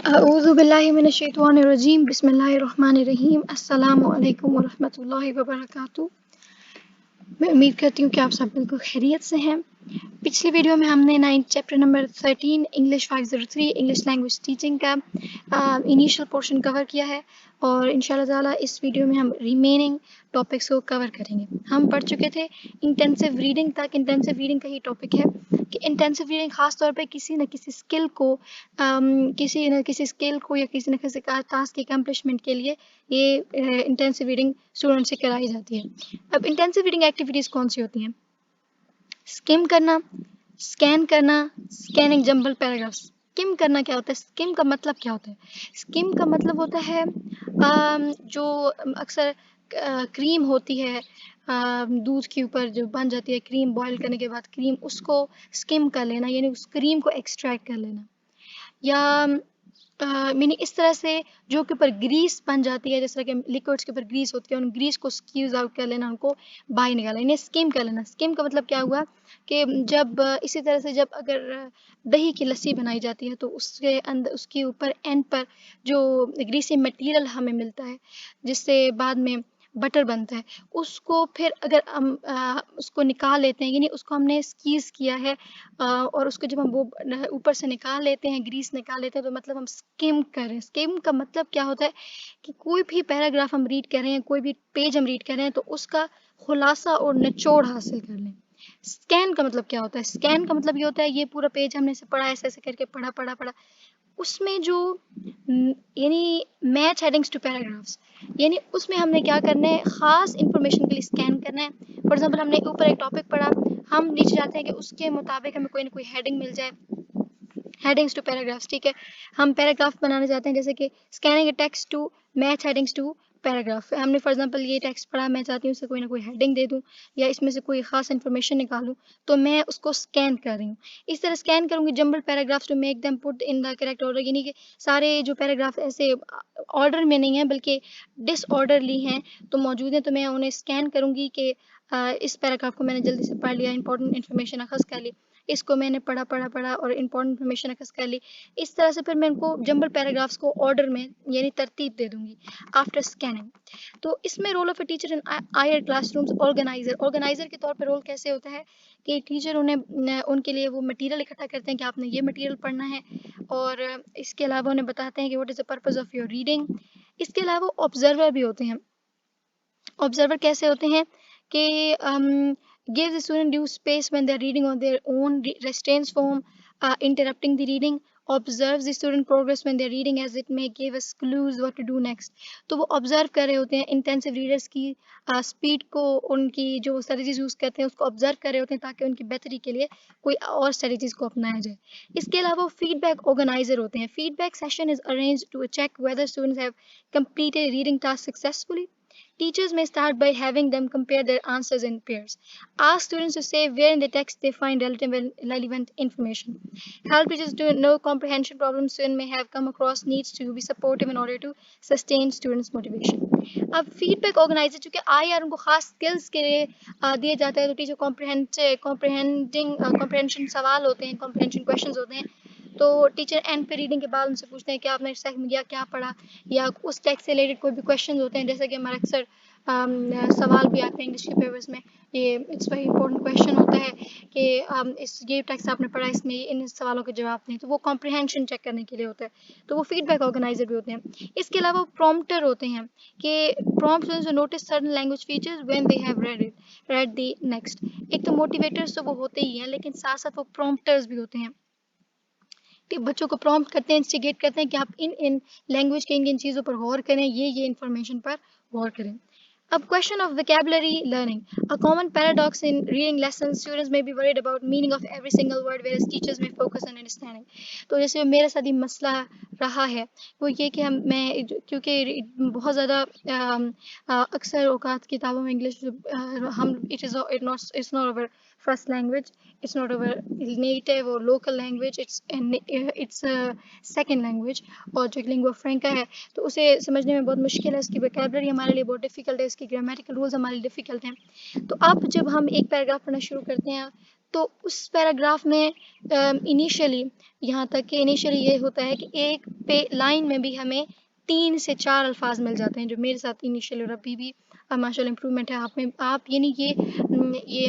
अऊज़ुबिल्लाहिमिनश्शैतानिर्रजीम बिस्मिल्लाहिर्रहमानिर्रहीम अस्सलामु अलैकुम वरहमतुल्लाहि वबरकातुहू। मैं उम्मीद करती हूँ कि आप सब बिल्कुल खैरियत से हैं। पिछली वीडियो में हमने 9th chapter number 13 English 503 English language teaching का इनिशियल पोर्शन कवर किया है और इंशाल्लाह ताला इस वीडियो में हम रिमेनिंग टॉपिक्स को कवर करेंगे। हम पढ़ चुके थे इंटेंसिव रीडिंग तक। इंटेंसिव रीडिंग का ही टॉपिक है कि इंटेंसिव रीडिंग ख़ास तौर पे किसी न किसी स्किल को या किसी न किसी टास्क के अकम्पलिशमेंट के लिए ये इंटेंसिव रीडिंग स्टूडेंट से कराई जाती है। अब इंटेंसिव रीडिंग एक्टिविटीज़ कौन सी होती हैं? स्किम करना, स्कैन करना, स्कैनिंग जंबल पैराग्राफ्स। स्किम करना क्या होता है? स्किम का मतलब क्या होता है? स्किम का मतलब होता है जो अक्सर क्रीम होती है दूध के ऊपर जो बन जाती है, क्रीम बॉईल करने के बाद क्रीम, उसको स्किम कर लेना यानी उस क्रीम को एक्सट्रैक्ट कर लेना। या मीनिंग इस तरह से जो के ऊपर ग्रीस बन जाती है, जैसे कि लिक्विड्स के ऊपर ग्रीस होती है, उन ग्रीस को स्क्यूज आउट कर लेना, उनको बाहर निकालना, इन्हें स्किम कर लेना। स्किम का मतलब क्या हुआ कि जब इसी तरह से जब अगर दही की लस्सी बनाई जाती है तो उसके अंदर उसके ऊपर एंड पर जो ग्रीसी मटेरियल हमें मिलता है जिससे बाद में बटर बनता है, उसको फिर अगर हम उसको निकाल लेते हैं यानी उसको हमने स्क्वीज़ किया है और उसको जब हम वो ऊपर से निकाल लेते हैं, ग्रीस निकाल लेते हैं, तो मतलब हम स्किम कर रहे हैं। स्किम का मतलब क्या होता है कि कोई भी पैराग्राफ हम रीड कर रहे हैं, कोई भी पेज हम रीड कर रहे हैं, तो उसका खुलासा और निचोड़ हासिल कर लें। स्कैन का मतलब क्या होता है? स्कैन का मतलब ये होता है ये पूरा पेज हमने से पढ़ा, ऐसे ऐसे करके पढ़ा, उसमें जो यानी मैच हेडिंग्स टू पैराग्राफ्स, यानी उसमें हमने क्या करना है, ख़ास इंफॉर्मेशन के लिए स्कैन करना है। फॉर एग्जांपल हमने ऊपर एक टॉपिक पढ़ा, हम नीचे चाहते हैं कि उसके मुताबिक हमें कोई ना कोई हेडिंग मिल जाए, हेडिंग्स टू पैराग्राफ्स। ठीक है, हम पैराग्राफ बनाना चाहते हैं, जैसे कि scanning text to match headings to paragraph. हमने फॉर एग्जांपल ये टेक्स्ट पढ़ा, मैं चाहती हूँ उससे कोई ना कोई हेडिंग दे दूँ या इसमें से कोई ख़ास इन्फॉर्मेशन निकालूँ, तो मैं उसको स्कैन कर रही हूँ। इस तरह स्कैन करूँगी jumble paragraphs to make them put in the correct order, यानी कि सारे जो पैराग्राफ ऐसे ऑर्डर में नहीं है बल्कि डिसऑर्डरली हैं तो मौजूद हैं, तो मैं उन्हें स्कैन करूँगी कि इस पैराग्राफ को मैंने जल्दी से पढ़ लिया, इंपॉर्टेंट इन्फॉर्मेशन अखज़ कर ली, इसको मैंने पढ़ा और इंपॉर्टेंट इन्फॉर्मेशन अखज़ कर ली। इस तरह से फिर मैं इनको जंबल पैराग्राफ्स को ऑर्डर में यानी तरतीब दे दूँगी आफ्टर स्कैनिंग। तो इसमें role of a teacher in higher classrooms, organiser के तौर पे रोल कैसे होता है कि टीचर उन्हें उनके लिए वो मटेरियल इकट्ठा करते हैं कि आपने ये मटेरियल पढ़ना है, और इसके अलावा उन्हें बताते हैं कि what is the purpose of your reading. इसके अलावा ऑब्जर्वर भी होते हैं। ऑब्जर्वर कैसे होते हैं कि give the student due space when they're reading on their own, restrains from interrupting the reading, observes the student progress when they're reading as it may give us clues what to do next। तो वो observe कर रहे होते हैं intensive readers की speed को, उनकी जो स्ट्रेटजीज यूज़ करते हैं उसको ऑब्जर्व कर रहे होते हैं ताकि उनकी बेहतरी के लिए कोई और स्ट्रेटजीज को अपनाया जाए। इसके अलावा फीडबैक ऑर्गेनाइजर होते हैं। Feedback session is arranged to check whether students have completed reading task successfully। Teachers may start by having them compare their answers in pairs. Ask students to say where in the text they find relevant information. Help teachers to know comprehension problems students may have come across, needs to be supportive in order to sustain students' motivation। अब feedback organiser चूँकि IR उनको खास skills के लिए दिए जाता है, तो टीचर कॉम्प्रहेंशन सवाल होते हैं, कॉम्प्रहेंशन क्वेश्चंस होते हैं, तो टीचर एंड पे रीडिंग के बाद उनसे पूछते हैं कि आपने इस टेक्स्ट में क्या पढ़ा, या उस टेक्स्ट से रिलेटेड कोई भी क्वेश्चन होते हैं, जैसे कि हमारे अक्सर सवाल भी आते हैं इंग्लिश के पेपर्स में। ये इट्स वेरी इंपॉर्टेंट क्वेश्चन होता है कि ये टेक्स्ट आपने पढ़ा, इसमें इन सवालों के जवाब नहीं, तो वो कॉम्प्रहेंशन चेक करने के लिए होता है, तो वो फीडबैक ऑर्गेनाइजर भी होते हैं। इसके अलावा प्रॉम्प्टर होते हैं कि prompt students notice certain language features when they have read the next. एक तो मोटिवेटर्स तो वो होते ही हैं, लेकिन साथ साथ वो प्रॉम्प्टर्स भी होते हैं, बच्चों को प्रॉम्प्ट करते हैं, इंस्टिगेट करते हैं कि आप इन लैंग्वेज के इन चीज़ों पर गौर करें, ये इन्फॉर्मेशन पर गौर करें। अब question of vocabulary learning, a common paradox in reading lessons, students may be worried about meaning of every single word whereas teachers may focus on understanding। तो जैसे मेरे साथ ही मसला रहा है वो ये कि क्योंकि बहुत ज़्यादा अक्सर औकात किताबों में इंग्लिश हम it's not our first language, it's not our native or local language, it's a second language, और जो लिंगुआ फ्रैंका है तो उसे समझने में बहुत मुश्किल है, उसकी वोकैबुलरी हमारे लिए बहुत डिफ़िकल्ट है, इसकी ग्रामेटिकल रूल्स हमारे लिए डिफ़िकल्ट हैं। तो अब जब हम एक पैराग्राफ पढ़ना शुरू करते हैं तो उस पैराग्राफ में इनिशियली यहाँ तक कि इनिशियली ये होता है कि एक पे लाइन में भी हमें 3 से 4 अल्फाज मिल जाते हैं, जो मेरे साथ इनिशियल और अभी भी माशाल्लाह इम्प्रूवमेंट है आप में। आप यानी ये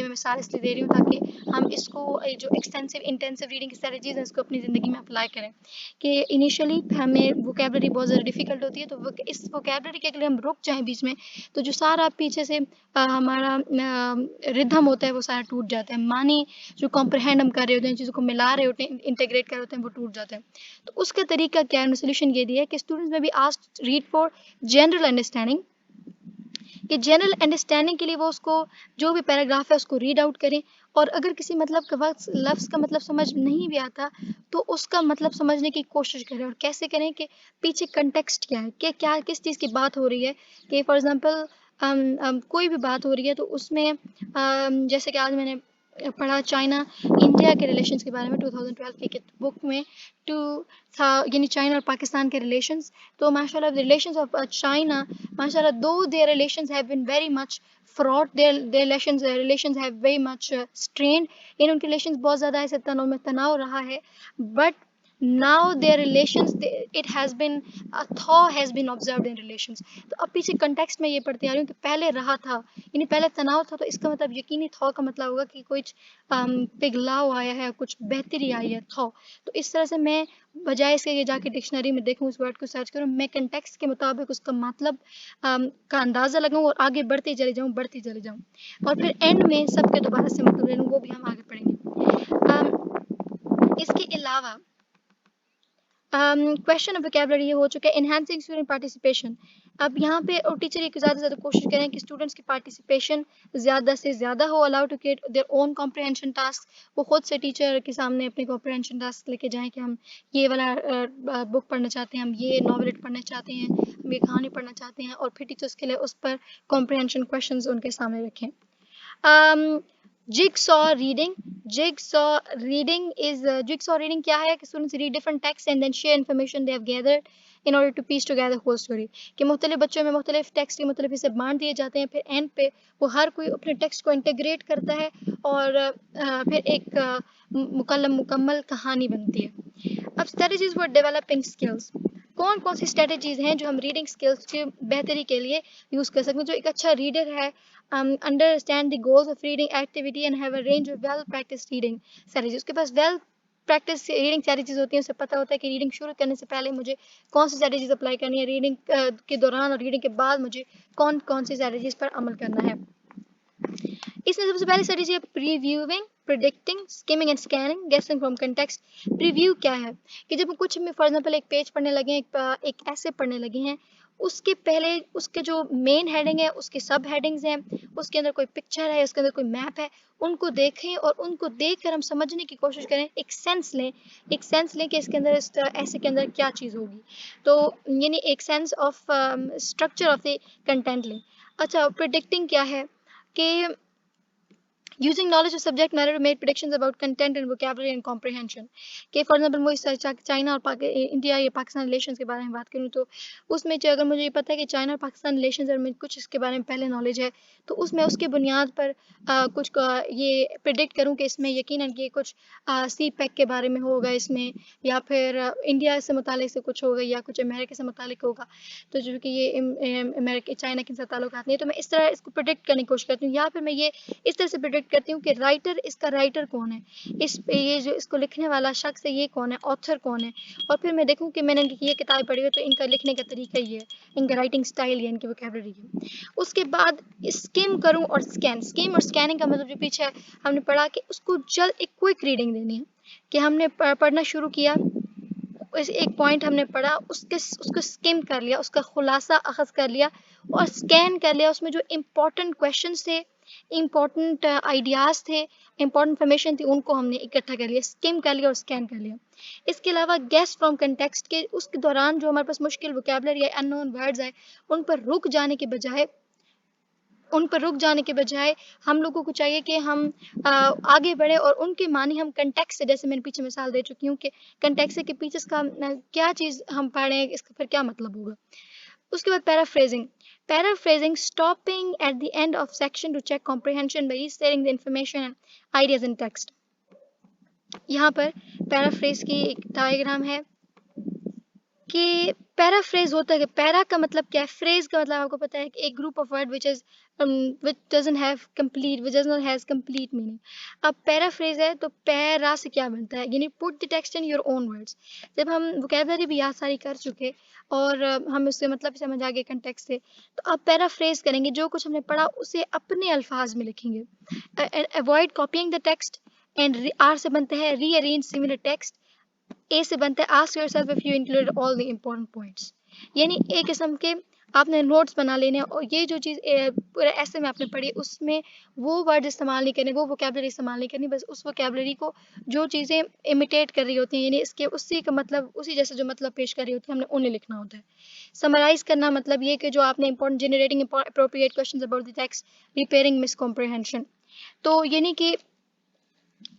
मैं मिसाल इसलिए दे रही हूँ ताकि हम इसको जो एक्सटेंसिव इंटेंसिव रीडिंग स्ट्रेटजीज हैं इसको अपनी ज़िंदगी में अप्लाई करें। कि इनिशियली हमें वोकेबलरी बहुत ज़्यादा डिफ़िकल्ट होती है, तो इस वोकेबलरी के अगर हम रुक जाएँ बीच में, तो जो सारा पीछे से हमारा रिदम होता है वो सारा टूट जाता है। मानी जो कॉम्प्रहेंड हम कर रहे होते हैं, चीज़ों को मिला रहे होते हैं, इंटीग्रेट कर रहे होते हैं, वो टूट जाता है। तो उसका तरीका क्या है? सोल्यूशन ये दिया है कि स्टूडेंट्स में भी asked read for general understanding, कि जनरल अंडरस्टैंडिंग के लिए वो उसको जो भी पैराग्राफ है उसको रीड आउट करें, और अगर किसी मतलब का लफ्ज़ का मतलब समझ नहीं भी आता तो उसका मतलब समझने की कोशिश करें। और कैसे करें? कि पीछे कंटेक्स्ट क्या है, कि क्या किस चीज़ की बात हो रही है। कि फॉर एग्जांपल कोई भी बात हो रही है तो उसमें जैसे कि आज मैंने पढ़ा चाइना इंडिया के रिलेशंस के बारे में 2012 की बुक में, टू था यानी चाइना और पाकिस्तान के रिलेशंस। तो माशाल्लाह रिलेशंस ऑफ चाइना, माशाल्लाह though their relations have been very much fraught, their relations have very much strained, इन उनके रिलेशंस बहुत ज़्यादा ऐसे तनाव रहा है, but now their relations it has been a thaw has been observed in relations। तो अब पीछे कंटेक्स्ट में ये पढ़ते आ रही हूँ कि पहले रहा था, यानी पहले तनाव था, तो इसका मतलब यकीनी थॉ का मतलब होगा कि कुछ पिघलाव आया है, कुछ बेहतरी आई है, थॉ। तो इस तरह से मैं बजाय इसके कि जाके डिक्शनरी में देखूँ, उस वर्ड को सर्च करूँ, मैं कंटेक्स्ट के मुताबिक उसका मतलब का अंदाज़ा लगाऊँ और आगे बढ़ती चली जाऊँ, और फिर एंड में सबके दोबारा से मतलब ले लूँ, वो भी हम आगे पढ़ेंगे। इसके अलावा क्वेश्चन ऑफ वोकैबुलरी ये हो चुका है, एनहांसिंग स्टूडेंट पार्टिसिपेशन। अब यहाँ पे और टीचर ये ज़्यादा से ज़्यादा कोशिश करें कि स्टूडेंट्स की पार्टिसिपेशन ज़्यादा से ज़्यादा हो, allow to create their own comprehension task. वो खुद से टीचर के सामने अपने कॉम्प्रहेंशन टास्क लेके जाएं कि हम ये वाला बुक पढ़ना चाहते हैं, हम ये नॉवेलेट पढ़ना चाहते हैं, हम ये कहानी पढ़ना चाहते हैं, और फिर टीचर्स के लिए उस पर कॉम्प्रहेंशन क्वेश्चन उनके सामने रखें। Jigsaw reading. Jigsaw reading क्या है? कि students read different texts and then share information they have gathered in order to piece together whole story। कि मुख्तलिफ बच्चों में मुख्तलिफ टेक्स्ट के मुख्तलिफ हिस्से बांट दिए जाते हैं, फिर एंड पे वो हर कोई अपने टेक्स्ट को इंटीग्रेट करता है और फिर एक मुकम्मल कहानी बनती है। अब स्ट्रेटजीज फॉर डेवलपिंग स्किल्स, कौन कौन सी स्ट्रेटजीज हैं जो हम रीडिंग स्किल्स की बेहतरी के लिए यूज़ कर सकते हैं? जो एक अच्छा रीडर है, understand the goals of reading activity and have a range of well practiced reading strategies। उसके पास वेल प्रैक्टिस रीडिंग स्ट्रेटजीज होती हैं, उसे पता होता है कि रीडिंग शुरू करने से पहले मुझे कौन सी स्ट्रेटजीज अप्लाई करनी है, रीडिंग के दौरान और रीडिंग के बाद मुझे कौन कौन सी स्ट्रेटजीज पर अमल करना है। इसमें सबसे पहली स्ट्रेटजी है previewing, predicting, skimming and scanning, गेसिंग फ्रॉम कंटेक्स्ट। प्रीव्यू क्या है? कि जब कुछ फॉर एग्जांपल एक पेज पढ़ने लगे हैं, एक ऐसे पढ़ने लगे हैं, उसके पहले उसके जो मेन हेडिंग है, उसके सब हेडिंग्स हैं, उसके अंदर कोई पिक्चर है, उसके अंदर कोई मैप है, उनको देखें और उनको देखकर हम समझने की कोशिश करें, एक सेंस लें कि इसके अंदर इस ऐसे के अंदर क्या चीज़ होगी। तो यानी एक sense of structure of the content लें। अच्छा, प्रिडिक्टिंग क्या है? कि using knowledge of subject matter to make predictions about content and vocabulary and comprehension। कि फॉर एग्जाम्पल मैं चाइना और इंडिया या पाकिस्तान रिलेशंस के बारे में बात करूँ, तो उसमें अगर मुझे ये पता है कि चाइना और पाकिस्तान रिलेशंस और मुझे कुछ इसके बारे में पहले नॉलेज है, तो उसमें उसके बुनियाद पर कुछ ये प्रिडिक्ट करूँ कि इसमें यकीनन ये कुछ सी पैक के बारे में होगा इसमें, या फिर इंडिया से मुतालिक से कुछ होगा, या कुछ अमेरिका से मुतालिक होगा। तो जो कि ये अमेरिका चाइना के साथ ताल्लुकात नहीं है, तो मैं इस तरह इसको प्रिडिक्ट करने की कोशिश करती हूँ। या फिर मैं ये इस तरह से प्रिडिक्ट करती हूँ कि इसका राइटर कौन है, ये जो इसको लिखने वाला शख्स है ये कौन है, ऑथर कौन है, और फिर मैं देखूँ कि मैंने ये किताब पढ़ी है तो इनका लिखने का तरीका ये है, इनका राइटिंग स्टाइल ये, इनकी वोकैबुलरी है। उसके बाद स्किम करूँ और स्किम और स्कैनिंग का मतलब जो पीछे हमने पढ़ा कि उसको जल्द एक क्विक रीडिंग देनी है, कि हमने पढ़ना शुरू किया, एक पॉइंट हमने पढ़ा, उसको स्किम कर लिया, उसका खुलासा अखज़ कर लिया और स्कैन कर लिया, उसमें जो इम्पोर्टेंट क्वेश्चंस थे, इम्पोर्टेंट आइडियाज़ थे, इम्पोर्टेंट इन्फॉर्मेशन थी, उनको हमने इकट्ठा कर लिया, स्किम कर लिया और स्कैन कर लिया। इसके अलावा गेस फ्रॉम कंटेक्स्ट के उसके दौरान जो हमारे पास मुश्किल वोकैबुलरी या अननोन वर्ड्स आए, उन पर रुक जाने के बजाय हम लोगों को चाहिए कि हम आगे बढ़े और उनके मानी हम कंटेक्स्ट से, जैसे मैंने पीछे मिसाल दे चुकी हूँ कि कंटेक्स्ट के पीछे इसका क्या चीज़ हम पढ़ें, इसका फिर क्या मतलब होगा। उसके बाद paraphrasing, stopping at the end of section to check comprehension by restating the information and ideas in text. यहाँ पर पैराफ्रेज की एक डायग्राम है कि पैराफ्रेज होता है कि पैरा का मतलब क्या है, फ्रेज का मतलब आपको पता है कि एक group of word which doesn't have complete, which does not has complete meaning. अब पैराफ्रेज है तो पैरा से क्या बनता है, यानी put the text in your own words. जब हम वोकैबुलरी भी याद सारी कर चुके और हम उससे मतलब समझ आ गए कंटेक्स्ट से, तो अब पैराफ्रेज करेंगे, जो कुछ हमने पढ़ा उसे अपने अल्फाज में लिखेंगे। Avoid copying the text, and आर से बनता है रीअरेंज सिमिलर टेक्स्ट। ए से बनता है ask yourself if you included all the important points, यानी एक किस्म के आपने नोट्स बना लेने हैं और ये जो चीज़ पूरे ऐसे में आपने पढ़ी उसमें वो वर्ड इस्तेमाल नहीं करने, वो वोकैबुलरी इस्तेमाल नहीं करनी, बस उस वोकैबुलरी को जो चीज़ें इमिटेट कर रही होती हैं, यानी इसके उसी का मतलब उसी जैसे जो मतलब पेश कर रही होती है हमने उन्हें लिखना होता है। समराइज करना मतलब ये कि जो आपने important generating appropriate questions about the text, repairing miscomprehension. तो यानी कि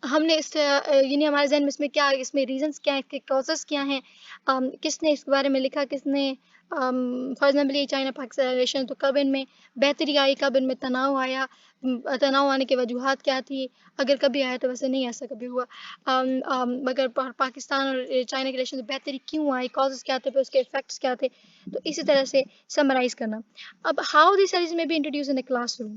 हमने यानी हमारे जहन में इसमें क्या, इसमें रीजंस क्या है, इसके कॉजेस क्या हैं, किसने इस बारे में लिखा, किसने फॉर एग्जाम्पल ये चाइना पाकिस्तान रिलेशन, तो कब इनमें बेहतरी आई, कब इनमें तनाव आया, तनाव आने की वजूहत क्या थी, अगर कभी आया तो वैसे नहीं ऐसा कभी हुआ, मगर पाकिस्तान और चाइना के रिलेशन में बेहतरी क्यों आई, कॉजेस क्या थे, फिर उसके इफेक्ट्स क्या थे। तो इसी तरह से समराइज करना। अब हाउ दिस स्टडीज में be introduce in the classroom,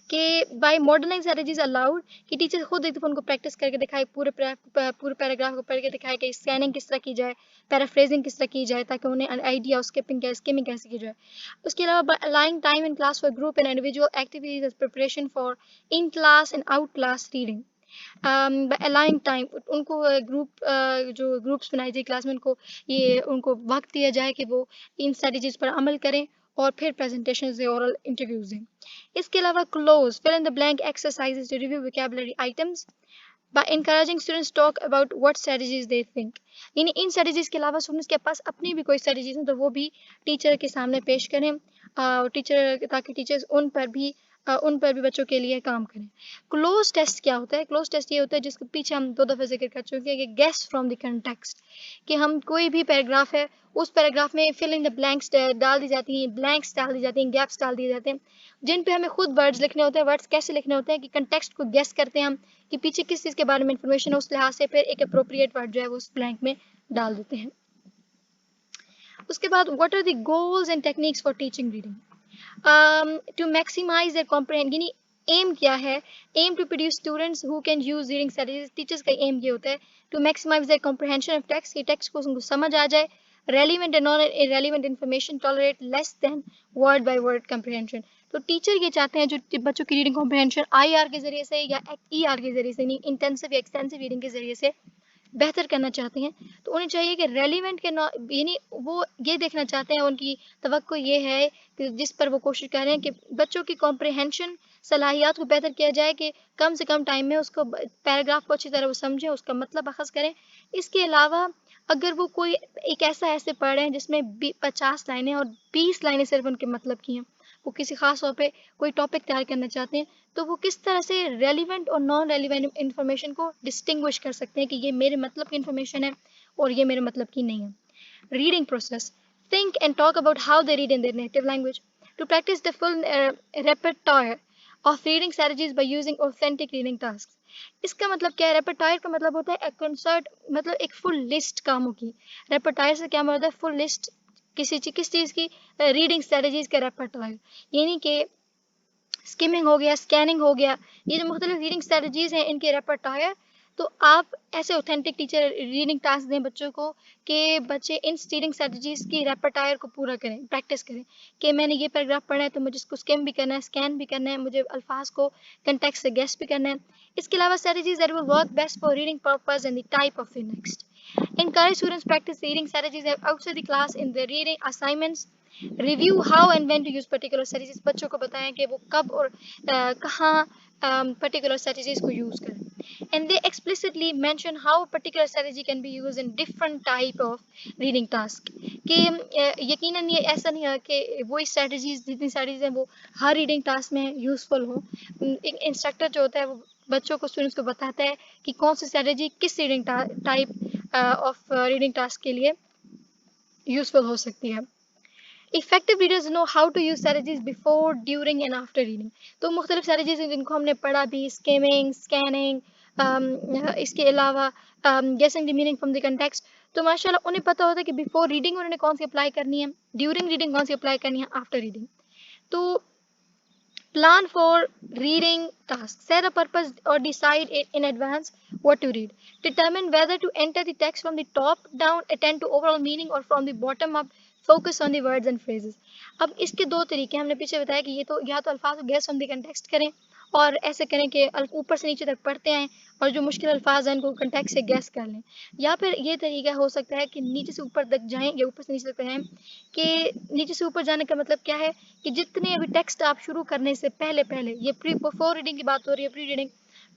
कि बाय मॉडर्नाइज स्ट्रेटजीज अलाउड, कि टीचर खुद एक दफ़ा उनको प्रैक्टिस करके दिखाए, पूरे पैराग्राफ को पढ़ के दिखाए कि स्कैनिंग किस तरह की जाए, पैराफ्रेजिंग किस तरह की जाए, ताकि उन्हें आइडिया स्किमिंग कैसे की जाए। उसके अलावा by aligning time in class for group and individual activities as preparation for in class and out class reading. By aligning time, उनको ग्रुप जो ग्रुप्स बनाई जाए क्लास में, उनको वक्त दिया जाए कि वो इन स्ट्रेटजीज पर अमल करें और फिर प्रेजेंटेशन से ओरल इंटरव्यूज दें। इसके अलावा cloze fill in the blank exercises to review vocabulary items by encouraging students talk about what strategies they think, यानी इन स्ट्रेटजीज के अलावा स्टूडेंट्स के पास अपनी भी कोई स्ट्रेटजीज हैं तो वो भी टीचर के सामने पेश करें, टीचर ताकि टीचर्स उन पर भी बच्चों के लिए काम करें। क्लोज टेस्ट क्या होता है, क्लोज टेस्ट ये होता है जिसके पीछे हम दो दफ़ा जिक्र कर चुके हैं कि गेस फ्रॉम द कंटेक्स्ट, कि हम कोई भी पैराग्राफ है उस पैराग्राफ में फिल इन द ब्लैंक्स डाल दी जाती हैं, ब्लैंक्स डाल दी जाती हैं, गैप्स डाल दिए जाते हैं, जिन पे हमें खुद वर्ड्स लिखने होते हैं। वर्ड्स कैसे लिखने होते हैं कि कंटेक्स्ट को गेस करते हैं हम कि पीछे किस चीज़ के बारे में इंफॉर्मेशन है, उस लिहाज से फिर एक अप्रोप्रिएट वर्ड जो है वो उस ब्लैंक में डाल देते हैं। उसके बाद what are the goals and techniques for teaching reading to maximise their comprehension, यानी एम क्या है, aim to produce students who can use reading strategies. Teachers का एम ये होता है to maximise their comprehension of text, ये text को उनको समझ आ जाए, relevant and non irrelevant information tolerate less than word by word comprehension. तो टीचर ये चाहते हैं जो बच्चों की रीडिंग कॉम्प्रिहेंशन आईआर के जरिए से या ईआर के जरिए से, नहीं इंटेंसिव या एक्सटेंसिव रीडिंग के जरिए से बेहतर करना चाहते हैं, तो उन्हें चाहिए कि रेलिवेंट के यानी वो ये देखना चाहते हैं, उनकी तवक्को ये है कि जिस पर वो कोशिश कर रहे हैं कि बच्चों की कॉम्प्रिहेंशन सलाहियत को बेहतर किया जाए, कि कम से कम टाइम में उसको पैराग्राफ को अच्छी तरह वो समझें, उसका मतलब अखज़ करें। इसके अलावा अगर वो कोई एक ऐसा ऐसे पढ़ रहे हैं जिसमें 50 लाइनें और 20 लाइनें सिर्फ उनके मतलब की हैं, वो किसी खास तौर पे कोई टॉपिक तैयार करना चाहते हैं, तो वो किस तरह से रेलिवेंट और नॉन रेलिवेंट इन्फॉर्मेशन को डिस्टिंग्विश कर सकते हैं कि ये मेरे मतलब की इन्फॉर्मेशन है और ये मेरे मतलब की नहीं है। Reading process, think and talk about how they read in their native language. To practice the full repertoire of reading strategies by using authentic reading tasks. इसका मतलब क्या है, रेपर्टायर का मतलब होता है कंसर्ट, मतलब एक फुल लिस्ट कामों की। रेपर्टायर से क्या मतलब है, फुल लिस्ट किस चीज़ की, रीडिंग स्ट्रेटजीज का रेपर्टायर, यानी कि स्किमिंग हो गया, स्कैनिंग हो गया, ये जो मुख्तलिफ रीडिंग स्ट्रेटजीज हैं इनके रेपर्टायर। तो आप ऐसे ऑथेंटिक टीचर रीडिंग टास्क दें बच्चों को कि बच्चे इन रीडिंग स्ट्रेटजीज की रेपर्टायर को पूरा करें, प्रैक्टिस करें कि मैंने ये पैराग्राफ पढ़ा है तो मुझे इसको स्किम भी करना है, स्कैन भी करना है, मुझे अल्फाज को कंटेक्स्ट से गेस भी करना है। इसके अलावा strategies that will work best for reading purpose and the type of next. Encourage students practice reading strategies outside the class in their reading assignments. Review how and when to use particular strategies. बच्चों को बताएं कि वो कब और कहाँ particular strategies को use करें. And they explicitly mention how a particular strategy can be used in different type of reading task. कि यकीनन ये ऐसा नहीं है कि वो strategies जितनी strategies हैं वो हर reading task में useful हो. एक instructor जो होता है वो बच्चों को स्टूडेंट्स को बताता है कि कौन सी स्ट्रेटजी किस reading type of reading task के लिए यूजफुल हो सकती है। Effective readers know how to use strategies before, during and after reading. तो मुख्तलिफ स्ट्रेटजीज हैं जिनको हमने पढ़ा भी, स्किमिंग, स्कैनिंग, इसके अलावा गेसिंग the meaning from the context. तो माशाल्लाह उन्हें पता होता है कि बिफोर रीडिंग उन्होंने कौन सी अप्लाई करनी है, ड्यूरिंग रीडिंग कौन सी अप्लाई करनी है, आफ्टर रीडिंग। तो plan for reading tasks, set a purpose or decide in advance what to read, determine whether to enter the text from the top down, attend to overall meaning, or from the bottom up, focus on the words and phrases। अब इसके दो तरीके हमने पीछे बताया कि ये तो या तो अल्फाज को गैस फ्रॉम द कंटेक्स्ट करें और ऐसे करें कि ऊपर से नीचे तक पढ़ते आएँ और जो मुश्किल अल्फाज हैं उनको कंटेक्स्ट से गैस कर लें, या फिर ये तरीका हो सकता है कि नीचे से ऊपर तक जाएं या ऊपर से नीचे तक जाएं। कि नीचे से ऊपर जाने का मतलब क्या है कि जितने अभी टेक्स्ट आप शुरू करने से पहले पहले, ये प्री बिफोर रीडिंग की बात हो रही है, प्री रीडिंग,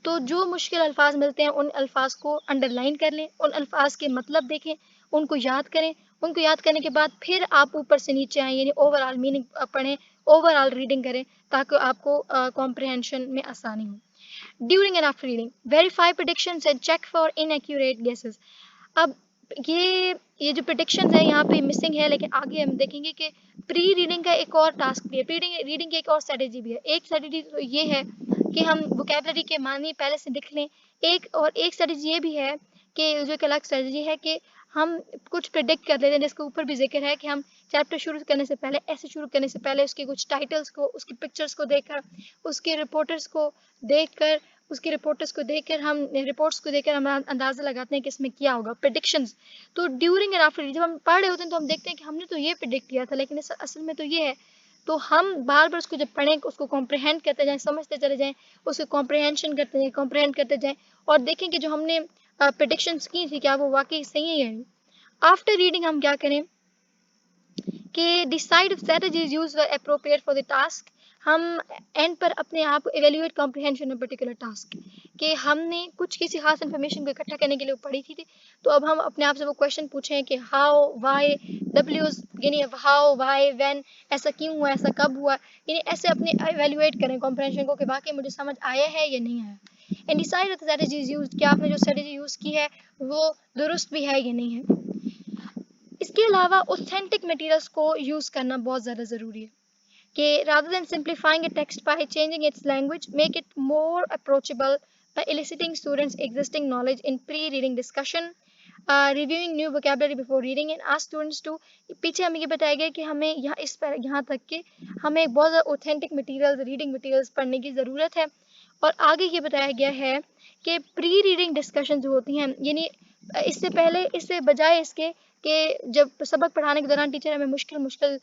तो जो मुश्किल अल्फाज मिलते हैं उन अल्फाज को अंडरलाइन कर लें, उन अल्फाज के मतलब देखें, उनको याद करें, उनको याद करने के बाद फिर आप ऊपर से नीचे आएँ यानी ओवरऑल मीनिंग पढ़ें, ओवरऑल रीडिंग करें ताकि आपको कॉम्प्रहेंशन में आसानी हो। During and after reading, verify predictions and check for inaccurate guesses. अब ये जो प्रेडिक्शंस है यहाँ पे मिसिंग है, लेकिन आगे हम देखेंगे कि प्री रीडिंग का एक और टास्क भी है, प्री रीडिंग की एक और स्ट्रेटेजी भी है। एक स्ट्रेटेजी तो ये है कि हम वोकैबुलरी के मानी पहले से लिख लें, एक स्ट्रेटेजी ये भी है कि जो एक अलग स्ट्रेटेजी है कि हम कुछ प्रिडिक्ट कर लेते हैं, जिसके ऊपर भी जिक्र है कि हम चैप्टर शुरू करने से पहले, ऐसे शुरू करने से पहले उसके कुछ टाइटल्स को, उसकी पिक्चर्स को देखकर, उसके रिपोर्टर्स को देखकर, हम रिपोर्ट्स को देखकर हम अंदाज़ा लगाते हैं कि इसमें क्या होगा, प्रेडिक्शंस। तो ड्यूरिंग एंड आफ्टर जब हम पढ़ रहे होते हैं तो हम देखते हैं कि हमने तो ये प्रिडिक्ट किया था लेकिन असल में तो ये है। तो हम बार बार उसको जब पढ़ें उसको कॉम्प्रहेंड करते जाएं, समझते चले जाएं, उसको कॉम्प्रहेंड करते जाएं और देखें कि जो हमने प्रेडिक्शंस की थी क्या वो वाकई सही है। आफ्टर रीडिंग हम क्या करें कि decide strategies use were appropriate for the task. हम एंड पर अपने आप को इवेल्युएट कॉम्प्रिहेंशन में पर्टिकुलर टास्क कि हमने कुछ किसी खास इन्फॉर्मेशन को इकट्ठा करने के लिए पढ़ी थी, तो अब हम अपने आप से वो क्वेश्चन पूछें कि हाउ वाई डब्ल्यूज यानी हाउ वाई व्हेन, ऐसा क्यों हुआ, ऐसा कब हुआ, यानी ऐसे अपने इवेल्युएट करें कॉम्प्रिहेंशन को कि वाकई मुझे समझ आया है या नहीं आया। एंड डिसाइड स्ट्रेटजीज यूज, क्या आपने जो स्ट्रेटजी यूज की है वो दुरुस्त भी है या नहीं है। इसके अलावा ऑथेंटिक मटेरियल्स को यूज़ करना बहुत ज़्यादा ज़रूरी है कि rather than simplifying a text by changing its language, make it more approachable by eliciting students' existing knowledge in pre-reading discussion, reviewing new vocabulary before reading, and ask students to। पीछे हमें ये बताया गया कि हमें यहाँ तक कि हमें बहुत ज़्यादा ऑथेंटिक मटेरियल्स, रीडिंग मटेरियल्स पढ़ने की ज़रूरत है। और आगे ये बताया गया है कि प्री रीडिंग डिस्कशन जो होती हैं यानी इससे पहले, इससे बजाय इसके कि जब सबक पढ़ाने के दौरान टीचर हमें मुश्किल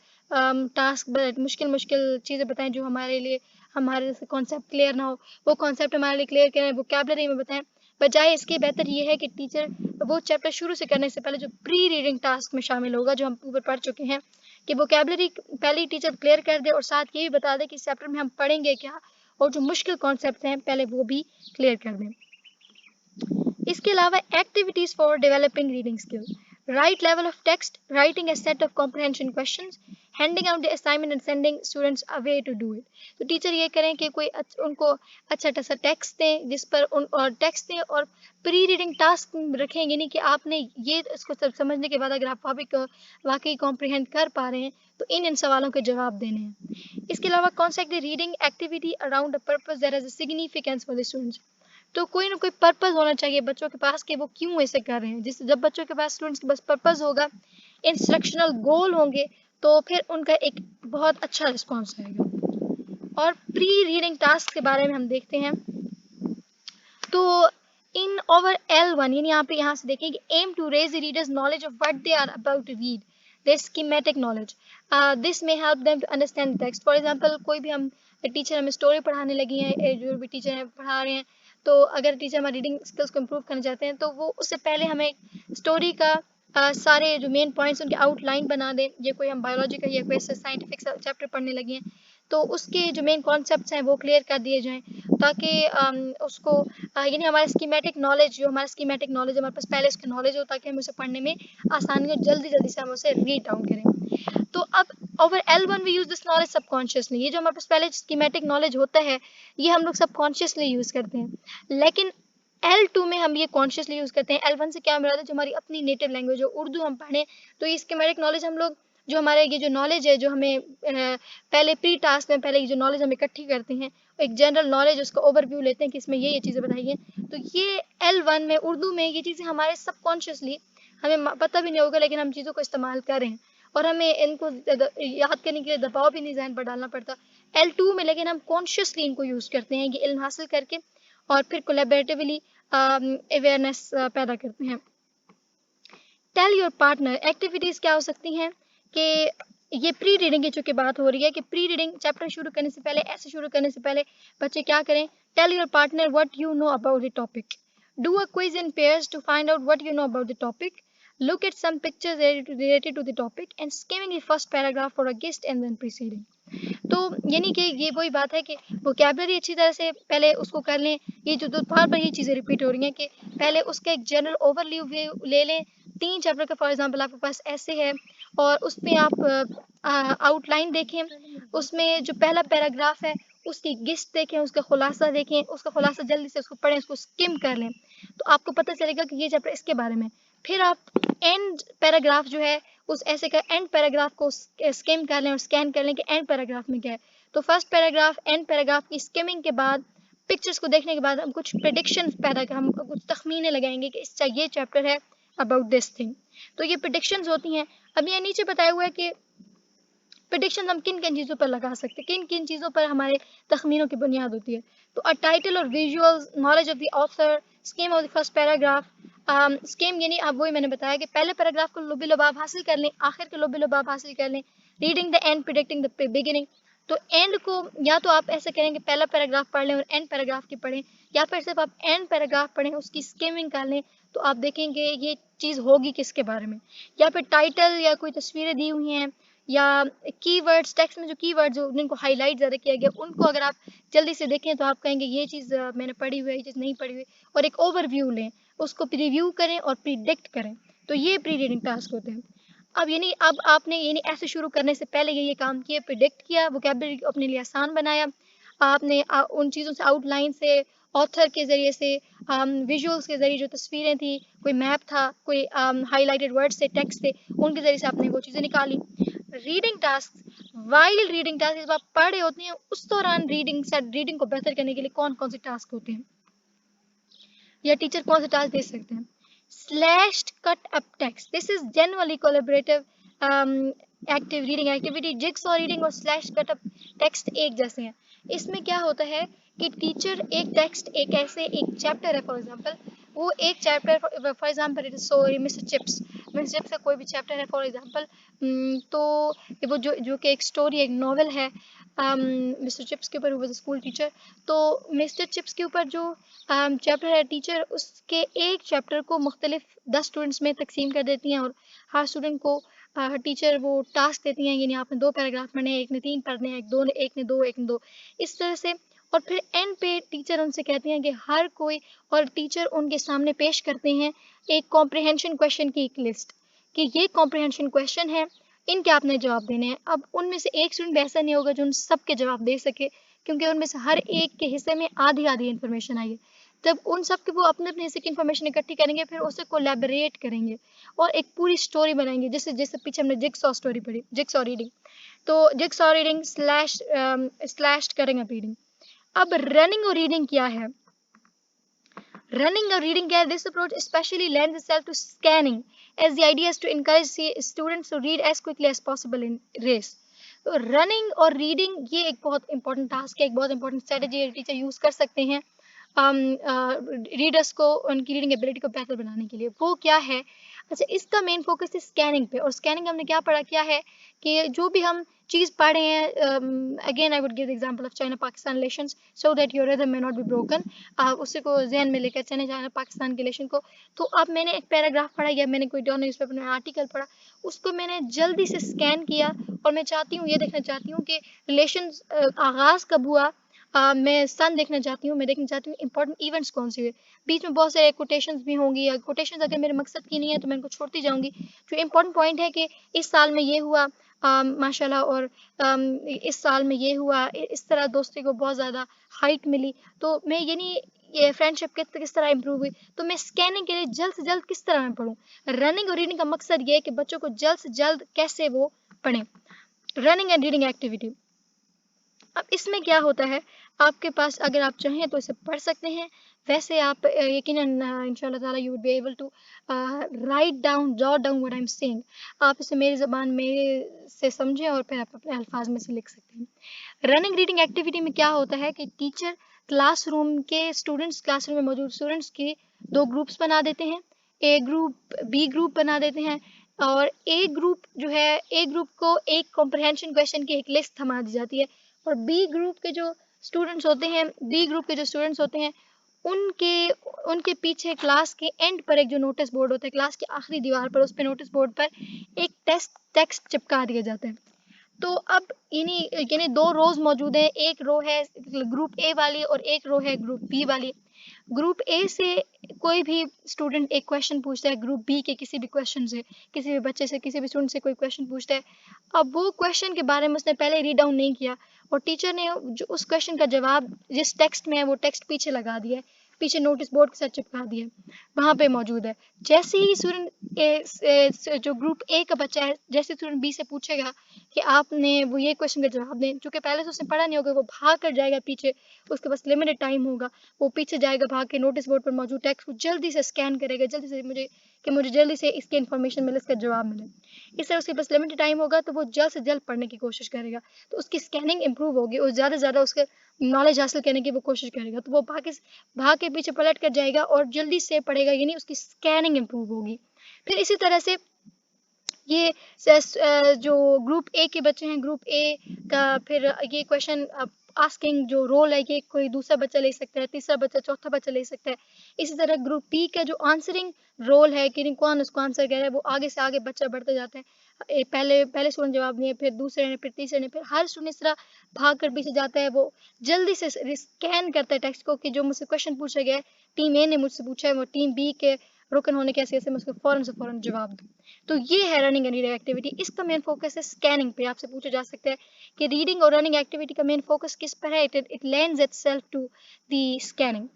टास्क, मुश्किल चीज़ें बताएं जो हमारे लिए, हमारे कॉन्सेप्ट क्लियर ना हो, वो कॉन्सेप्ट हमारे लिए क्लियर करें, वोकैबुलरी में बताएं। बजाय इसके बेहतर ये है कि टीचर वो चैप्टर शुरू से करने से पहले जो प्री रीडिंग टास्क में शामिल होगा, जो हम ऊपर पढ़ चुके हैं, कि वोकैबुलरी पहले ही टीचर क्लियर कर दे और साथ ये भी बता दे कि इस चैप्टर में हम पढ़ेंगे क्या, और जो मुश्किल कॉन्सेप्ट हैं पहले वो भी क्लियर कर दें। इसके अलावा activities for developing reading skill, right level of text, writing a set of comprehension questions, handing out the assignment and sending students away to do it। तो टीचर ये करें कि कोई उनको अच्छा सा टेक्स्ट दें जिस पर और टेक्स्ट दें और प्री रीडिंग टास्क रखें, यानी कि आपने ये इसको सब समझने के बाद अगर आप वाकई कॉम्प्रिहेंड कर पा रहे हैं तो इन सवालों के जवाब देने हैं। इसके अलावा concept the reading activity around a purpose that has a significance for the students. तो कोई ना कोई पर्पस होना चाहिए बच्चों के पास कि वो क्यों ऐसे कर रहे हैं। जिस जब बच्चों के पास, स्टूडेंट्स के पास पर्पस होगा, इंस्ट्रक्शनल गोल होंगे, तो फिर उनका एक बहुत अच्छा रिस्पॉन्स आएगा। और प्री रीडिंग टास्क के बारे में हम देखते हैं तो इन ओवर L1 यानी यहाँ से देखें कि aim to raise the readers knowledge of what they are about to read, their schematic knowledge, this may help them to understand the text. For example कोई भी हम टीचर हमें स्टोरी पढ़ाने लगी हैं, जो भी टीचर हैं पढ़ा रहे हैं, तो अगर टीचर हमारी रीडिंग स्किल्स को इम्प्रूव करना चाहते हैं तो वो उससे पहले हमें स्टोरी का सारे जो मेन पॉइंट्स उनके आउटलाइन बना दें। ये कोई हम बायोलॉजी का या कोई साइंटिफिक चैप्टर पढ़ने लगे हैं तो उसके जो मेन कॉन्सेप्ट्स हैं वो क्लियर कर दिए जाएं, ताकि उसको यानी हमारा स्कीमेटिक नॉलेज, हमारे पास पहले उसकी नॉलेज हो, ताकि हमें उसे पढ़ने में आसानी हो, जल्दी से हम उसे रीड डाउन करें। तो अब over L1 we use this knowledge subconsciously, ये जो हमारे पास पहले स्कीमेटिक नॉलेज होता है ये हम लोग सबकॉन्शियसली यूज़ करते हैं, लेकिन L2 में हम ये कॉन्शियसली यूज़ करते हैं। L1 से क्या मुराद है, जो हमारी अपनी नेटिव लैंग्वेज हो, उर्दू हम पढ़ें तो ये स्कीमेटिक नॉलेज हम लोग जो हमारे ये जो नॉलेज है, जो हमें पहले प्री टास्क में पहले ये जो नॉलेज हम इकट्ठी करते हैं, एक जनरल नॉलेज उसका ओवरव्यू लेते हैं कि इसमें ये चीज़ें बताई हैं, तो ये L1 में उर्दू में ये चीज़ें हमारे सबकॉन्शियसली हमें पता भी नहीं होगा, लेकिन हम चीज़ों को इस्तेमाल कर रहे हैं और हमें इनको याद करने के लिए दबाव भी नहीं ज़हन पर डालना पड़ता। L2 में लेकिन हम कॉन्शियसली इनको यूज़ करते हैं, ये इल्म हासिल करके और फिर कोलैबोरेटिवली अवेयरनेस पैदा करते हैं। टेल योर पार्टनर एक्टिविटीज़ क्या हो सकती हैं कि ये प्री रीडिंग की चूँकि बात हो रही है कि प्री रीडिंग चैप्टर शुरू करने से पहले, ऐसे शुरू करने से पहले बच्चे क्या करें? Tell your partner what you know about the topic. Do a quiz in pairs to find out what you know about the topic. Look at some pictures related to the topic and skimming the first paragraph for a guest and then proceeding. तो यानी कि ये वही बात है कि vocabulary अच्छी तरह से पहले उसको कर लें। ये जो बार बार ये चीज़ें रिपीट हो रही हैं कि पहले उसका एक जनरल ओवरव्यू ले लें। 3 चैप्टर का फॉर एग्जांपल आपके पास ऐसे है और उसमें आप आउटलाइन देखें, उसमें जो पहला पैराग्राफ है उसकी गिस्ट देखें, उसका खुलासा देखें, उसका खुलासा जल्दी से उसको पढ़ें, उसको स्किम कर लें, तो आपको पता चलेगा कि ये चैप्टर इसके बारे में। फिर आप एंड पैराग्राफ जो है उस ऐसे का एंड पैराग्राफ को स्किम कर लें और स्कैन कर लें कि एंड पैराग्राफ में क्या है। तो फर्स्ट पैराग्राफ एंड पैराग्राफ की स्किमिंग के बाद पिक्चर्स को देखने के बाद हम कुछ प्रेडिक्शंस हम कुछ तखमीने लगाएंगे कि इस ये चैप्टर है अबाउट दिस थिंग। तो ये प्रेडिक्शंस होती हैं। अब ये नीचे बताया हुआ है कि प्रेडिक्शन हम किन किन चीज़ों पर लगा सकते हैं, किन किन चीज़ों पर हमारे तखमीनों की बुनियाद होती है। तो अ टाइटल और visuals, knowledge of the author, scheme of the first paragraph. Scheme यानी अब वही मैंने बताया कि पहले पैराग्राफ को लुबी लुबाब हासिल कर लें, आखिर के लुबी लुबाब हासिल कर लें। Reading the end, predicting the beginning. तो एंड को या तो आप ऐसे करें कि पहला पैराग्राफ पढ़ लें और एंड पैराग्राफ की पढ़ें, या फिर सिर्फ आप एंड पैराग्राफ पढ़ें, उसकी स्कीमिंग कर लें, तो आप देखेंगे ये चीज़ होगी किसके बारे में। या फिर टाइटल या कोई तस्वीरें दी हुई हैं या कीवर्ड्स, टेक्स्ट में जो कीवर्ड्स जो जिनको हाईलाइट ज़्यादा किया गया, उनको अगर आप जल्दी से देखें तो आप कहेंगे ये चीज़ मैंने पढ़ी हुई है, ये चीज़ नहीं पढ़ी हुई, और एक ओवरव्यू लें, उसको प्रीव्यू करें और प्रिडिक्ट करें। तो ये प्री रीडिंग टास्क होते हैं। अब यानी अब आपने यानी ऐसे शुरू करने से पहले ये काम किया, प्रिडिक्ट किया, वोकैबुलरी को अपने लिए आसान बनाया, आपने उन चीज़ों से आउटलाइन से, ऑथर के ज़रिए से, विजुअल्स के ज़रिए जो तस्वीरें थी, कोई मैप था, कोई हाईलाइटेड वर्ड से, टेक्स्ट थे, उनके ज़रिए से आपने वो चीज़ें निकाली। Reading task, while reading task, जब आप पढ़ रहे होते हैं उस दौरान रीडिंग को बेहतर करने के लिए कौन कौन से टास्क होते हैं या टीचर कौन से टास्क दे सकते हैं? Slashed cut up text, this is generally collaborative active reading activity. Jigsaw reading और स्लैश कट अप टेक्स्ट एक जैसे हैं। इसमें क्या होता है कि टीचर एक टेक्स्ट, एक ऐसे एक चैप्टर है फॉर एग्जांपल, वो एक chapter for example it is so mister chips का कोई भी चैप्टर है फॉर एग्जांपल, तो वो जो कि एक स्टोरी, एक नॉवल है मिस्टर चिप्स के ऊपर, वो स्कूल टीचर। तो मिस्टर चिप्स के ऊपर जो चैप्टर है, टीचर उसके एक चैप्टर को मुख्तलिफ 10 स्टूडेंट्स में तकसीम कर देती हैं और हर स्टूडेंट को टीचर वो टास्क देती हैं, यानी आपने 2 पैराग्राफ पढ़ने हैं, एक ने 3 पढ़ने हैं, एक ने 2, इस तरह से। और फिर एंड पे टीचर उनसे कहती हैं कि हर कोई, और टीचर उनके सामने पेश करते हैं एक कॉम्प्रिहेंशन क्वेश्चन की एक लिस्ट कि ये कॉम्प्रिहेंशन क्वेश्चन है, इनके आपने जवाब देने हैं। अब उनमें से एक स्टूडेंट ऐसा नहीं होगा जो उन सबके जवाब दे सके, क्योंकि उनमें से हर एक के हिस्से में आधी आधी इन्फॉर्मेशन आई है। तब उन सब के वो अपने अपने हिस्से की इन्फॉर्मेशन इकट्ठी करेंगे, फिर उसे कोलैबोरेट करेंगे और एक पूरी स्टोरी बनाएंगे, जैसे जैसे पीछे हमने जिग्सॉ स्टोरी पढ़ी, जिग्सॉ रीडिंग। तो जिग्सॉ रीडिंग स्लैश करेंगे रीडिंग। अब रनिंग और रीडिंग क्या है? Running or reading care, this approach especially lends itself to scanning, as the idea is to encourage students to read as quickly as possible in race. तो running और reading ये एक बहुत important task है, एक बहुत इंपॉर्टेंट स्ट्रेटजी टीचर यूज़ कर सकते हैं रीडर्स को उनकी रीडिंग एबिलिटी को बेहतर बनाने के लिए। वो क्या है? अच्छा, इसका मेन फोकस है स्कैनिंग पे, और स्कैनिंग हमने क्या पढ़ा, क्या है कि जो भी हम चीज़ पढ़ रहे हैं, again I would give the example of China Pakistan relations so that your rhythm may not be broken. उसी को जहन में लेकर चले चाइना पाकिस्तान के रिलेशन को। तो अब मैंने एक पैराग्राफ पढ़ा या मैंने कोई न्यूज़पेपर में आर्टिकल पढ़ा, उसको मैंने जल्दी से स्कैन किया और मैं चाहती हूँ, ये देखना चाहती हूँ कि रिलेशंस आगाज़ कब हुआ, मैं सन देखना चाहती हूँ, मैं देखना चाहती हूँ इंपॉर्टेंट इवेंट्स कौन से हुए। बीच में बहुत सारे कोटेशंस भी होंगी, या कोटेशंस अगर मेरे मकसद की नहीं है तो मैं इनको छोड़ती जाऊंगी। जो इंपॉर्टेंट पॉइंट है कि इस साल में ये हुआ माशाल्लाह, और इस साल में ये हुआ, इस तरह दोस्ती को बहुत ज़्यादा हाइट मिली, तो मैं ये नहीं, ये फ्रेंडशिप किस तरह इंप्रूव हुई, तो मैं स्कैनिंग के लिए जल्द से जल्द किस तरह मैं पढूं। रनिंग और रीडिंग का मकसद ये है कि बच्चों को जल्द से जल्द कैसे वो पढ़ें। रनिंग एंड रीडिंग एक्टिविटी, अब इसमें क्या होता है, आपके पास अगर आप चाहें तो इसे पढ़ सकते हैं, वैसे आप यकीनन इंशाल्लाह ताला you would be able to write down, jot down what I am saying. आप इसे मेरी ज़बान में से समझें और फिर आप अपने अल्फाज में से लिख सकते हैं। रनिंग रीडिंग एक्टिविटी में क्या होता है कि टीचर क्लासरूम के स्टूडेंट्स, क्लासरूम में मौजूद स्टूडेंट्स के दो ग्रुप्स बना देते हैं, ए ग्रुप बी ग्रुप बना देते हैं, और ए ग्रुप जो है, ए ग्रुप को एक कॉम्प्रहेंशन क्वेश्चन की एक लिस्ट थमा दी जाती है, और बी ग्रुप के जो स्टूडेंट्स होते हैं, बी ग्रुप के जो स्टूडेंट्स होते हैं, उनके उनके पीछे क्लास के एंड पर एक जो नोटिस बोर्ड होता है, क्लास की आखिरी दीवार पर, उस पे नोटिस बोर्ड पर एक टेक्स्ट चिपका दिया जाता है। तो अब यानी दो रोज मौजूद है, एक रो है ग्रुप ए वाली और एक रो है ग्रुप बी वाली। ग्रुप ए से कोई भी स्टूडेंट एक क्वेश्चन पूछता है, ग्रुप बी के किसी भी क्वेश्चन से, किसी भी बच्चे से, किसी भी स्टूडेंट से कोई क्वेश्चन पूछता है, अब वो क्वेश्चन के बारे में उसने पहले रीड डाउन नहीं किया, और टीचर ने जो उस क्वेश्चन का जवाब जिस टेक्स्ट में है वो टेक्स्ट पीछे लगा दिया है, पीछे नोटिस बोर्ड के साथ चिपका दिया है, वहाँ पे मौजूद है। जैसे ही स्टूडेंट जो ग्रुप ए का बच्चा है, जैसे स्टूडेंट बी से पूछेगा कि आपने वो ये क्वेश्चन का जवाब दें, चूंकि पहले से उसने पढ़ा नहीं होगा, वो भाग कर जाएगा पीछे, उसके पास लिमिटेड टाइम होगा, वो पीछे जाएगा भाग के, नोटिस बोर्ड पर मौजूद टेक्स्ट को जल्दी से स्कैन करेगा, जल्दी से मुझे जल्दी से इसकी इन्फॉर्मेशन मिले, इसका जवाब मिले। इससे उसके पास लिमिटेड टाइम होगा, तो वो जल्द से जल्द पढ़ने की कोशिश करेगा, तो उसकी स्कैनिंग इंप्रूव होगी और ज़्यादा से ज़्यादा उसके नॉलेज हासिल करने की वो कोशिश करेगा, तो वो भाग के पीछे पलट कर जाएगा और जल्दी से पढ़ेगा, यानी उसकी स्कैनिंग इंप्रूव होगी। फिर इसी तरह से ये जो ग्रुप ए के बच्चे हैं, ग्रुप ए का फिर ये क्वेश्चन आस्किंग जो रोल है, ये कोई दूसरा बच्चा ले सकता है, तीसरा बच्चा, चौथा बच्चा ले सकता है। इसी तरह ग्रुप बी का जो आंसरिंग रोल है कि कौन उसको आंसर कह रहा है, वो आगे से आगे बच्चा बढ़ता जाता है, पहले स्टूडेंट जवाब दिए, फिर दूसरे ने, फिर तीसरे ने, फिर हर स्टूडेंट इस तरह भाग कर पीछे जाता है, वो जल्दी से स्कैन करता है टेक्स्ट को कि जो मुझसे क्वेश्चन पूछा गया है, टीम ए ने मुझसे पूछा है, वो टीम बी के रुकन होने के ऐसे मैं उसको फौरन से फौरन जवाब दूँ। तो ये है रनिंग एंड रीडिंग एक्टिविटी। इसका मेन फोकस है स्कैनिंग पे। आपसे पूछा जा सकता है कि रीडिंग और रनिंग एक्टिविटी का मेन फोकस किस पर है, it lends itself to the scanning.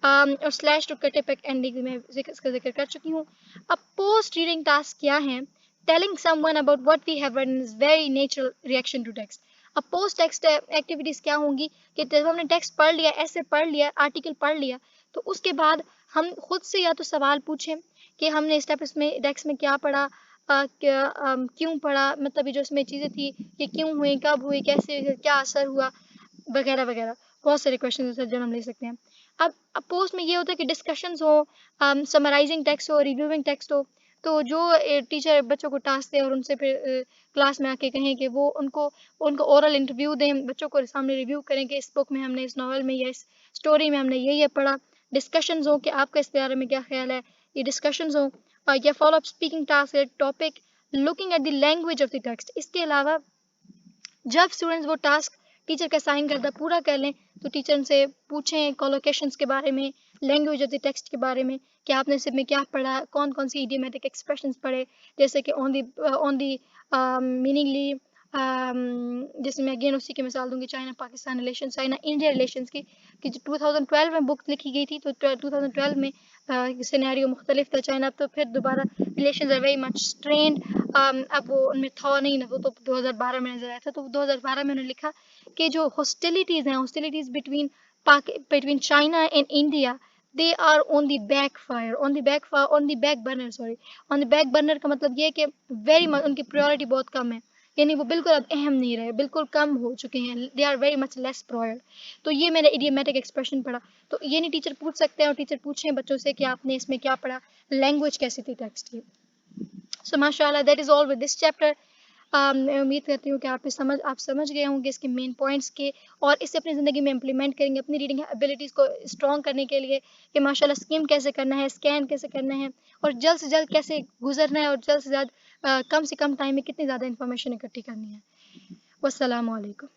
और slash to cut effect ending में इसका जिक्र कर चुकी हूँ। अब पोस्ट रीडिंग टास्क क्या है, telling someone about what we have written is very natural reaction to text. अब पोस्ट टेक्स्ट एक्टिविटीज क्या होंगी कि जब हमने टेक्स्ट पढ़ लिया, ऐसे पढ़ लिया, आर्टिकल पढ़ लिया, तो उसके बाद हम खुद से या तो सवाल पूछें कि हमने इस टेक्स्ट में क्या पढ़ा, क्यों पढ़ा, मतलब ये जो इसमें चीज़ें थी ये क्यों हुई, कब हुई, कैसे, क्या असर हुआ, वगैरह वगैरह। बहुत सारे क्वेश्चन जो हम ले सकते हैं। अब पोस्ट में ये होता है कि डिस्कशंस हो, समराइजिंग टेक्स्ट हो, रिव्यूइंग टेक्स्ट हो, तो जो टीचर बच्चों को टास्क दे और उनसे फिर क्लास में आके कहें कि वो उनको ओरल इंटरव्यू दें, बच्चों को सामने रिव्यू करें कि इस बुक में हमने, इस नॉवल में या इस स्टोरी में हमने ये पढ़ा। डिस्कशंस हो कि आपका इस बारे में क्या ख्याल है, ये डिस्कशंस हो, या follow up speaking task, topic, looking at the language of the text. इसके अलावा जब स्टूडेंट्स वो टास्क टीचर का साइन करता पूरा कर लें, तो टीचर से पूछें कोलोकेशंस के बारे में, लैंग्वेज ऑफ द टेक्स्ट के बारे में, कि आपने इसमें क्या पढ़ा, कौन कौन सी इडियोमेटिक एक्सप्रेशंस पढ़े, जैसे कि ऑन दी मीनिंगली, जैसे मैं अगेन उसी की मिसाल दूंगी, China Pakistan relation, China India relations की, कि जो 2012 में बुक लिखी गई थी, तो 2012 में सिनेरियो मुख्तलिफ था चाइना, तो फिर दोबारा relations are very much strained. अब वो उनमें था नहीं ना, वो तो 2012 में नजर आया था, तो 2012 में उन्होंने लिखा कि जो हॉस्टिलिटीज़ हैं, hostilities between China and India, they are on the back burner, sorry, on the back burner का मतलब ये है कि very much उनकी प्रायोरिटी बहुत कम है, यानी वो बिल्कुल अब अहम नहीं रहे, बिल्कुल कम हो चुके हैं, they are very much less prior. तो ये मैंने इडियोमेटिक एक्सप्रेशन पढ़ा, तो ये नहीं टीचर पूछ सकते हैं, और टीचर पूछें बच्चों से कि आपने इसमें क्या पढ़ा, लैंग्वेज कैसी थी टेक्स्ट की। सो माशाल्लाह, that is all with this chapter. मैं उम्मीद करती हूँ कि आप समझ गए होंगे इसके मेन पॉइंट्स के, और इसे अपनी ज़िंदगी में इम्प्लीमेंट करेंगे अपनी रीडिंग एबिलिटीज़ को स्ट्रॉन्ग करने के लिए, कि माशाल्लाह स्किम कैसे करना है, स्कैन कैसे करना है, और जल्द से जल्द कैसे गुजरना है, और जल्द से जल्द कम से कम टाइम में कितनी ज़्यादा इन्फॉर्मेशन इकट्ठी करनी है। वस्सलामु अलैकुम।